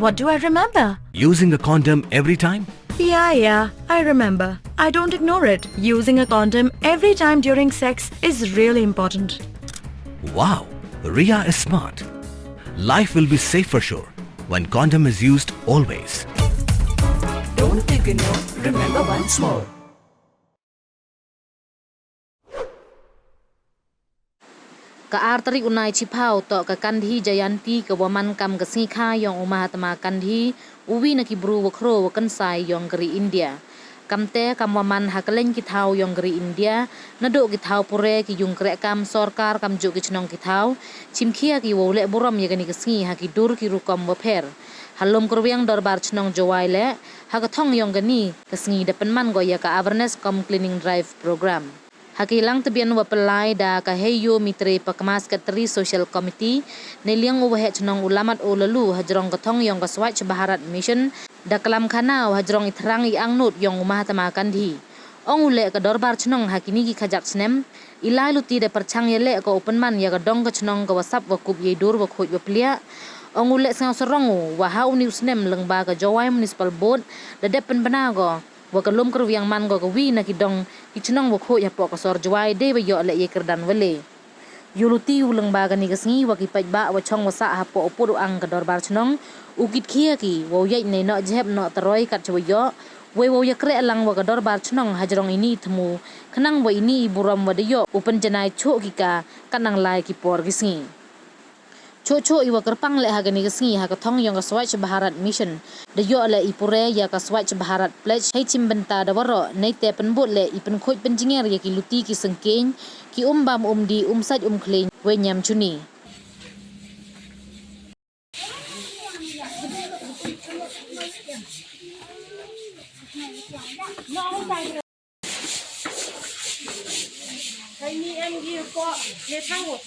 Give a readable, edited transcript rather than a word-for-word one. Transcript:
What do I remember? Using a condom every time? Yeah, I remember. I don't ignore it. Using a condom every time during sex is really important. Wow, Ria is smart. Life will be safe for sure when condom is used always. Don't ignore, remember once more. Ka-arteri unai chipau to ka Gandhi Jayanti ka waman kam ka sngikha yong Mahatma Gandhi uwi na kibru wakro wakan sai yong geri India. Kamte kam waman hakaleng kitau yong geri India nadok kitau pure ki yung krek kam sorkar kam juk ki chnong kitau chimkhia ki wole burom yagani ka sngi ha ki dur ki rukom waper. Loomkyrwiang dorbar chnong jawai le hakathong yong gani ka sngi da Pynman go ya ka awareness com cleaning drive program. Hakilang tebian wapelai da kaheyo mitre pakmas katri social committee neliang uwahe chnong ulamat o lalu hajrong kathong yong ka Swachh Bharat mission da kalam khanau hajrong ithrang I angnut yong Mahatma Gandhi ong ule ka dorbar chnong hakini ki khajak snem ilai luti da perchang yele ka Pynman ya ka dong ka chnong ka wasap wa kup ye dur wa khoj wa plia ong ule sang sorongu wa hau ni snem lengba ka jawai municipal board da depen banago wa ka Loomkyrwiang man go ka wi na ki dong ki chnong wa khoj ya po ka sor jawai de wa yo le ye kerdan wele yuluti uleng ba ni kasngi wa ki pajba wa chong wa sa ha po opu ang ka dorbar chnong ukit khia ki wo ye nei no jeb no taroi kat chwa yo we wo ya kre lang wa ka dorbar chnong hajrong ini thmu khnang wa ini burom wa de yo upen janai cho ki ka kanang lai ki por gisngi Cho iwa kerpang le hagani kasngi ha ka thong yong ka Swachh Bharat mission de yo le ipure ya ka Swachh Bharat pledge hai chimbenta da waro nei te penbot le ipen khoj penjinger ya ki luti ki sengkeng ki bam di saj khleng we nyam chuni Cái ni em kia có kia thang một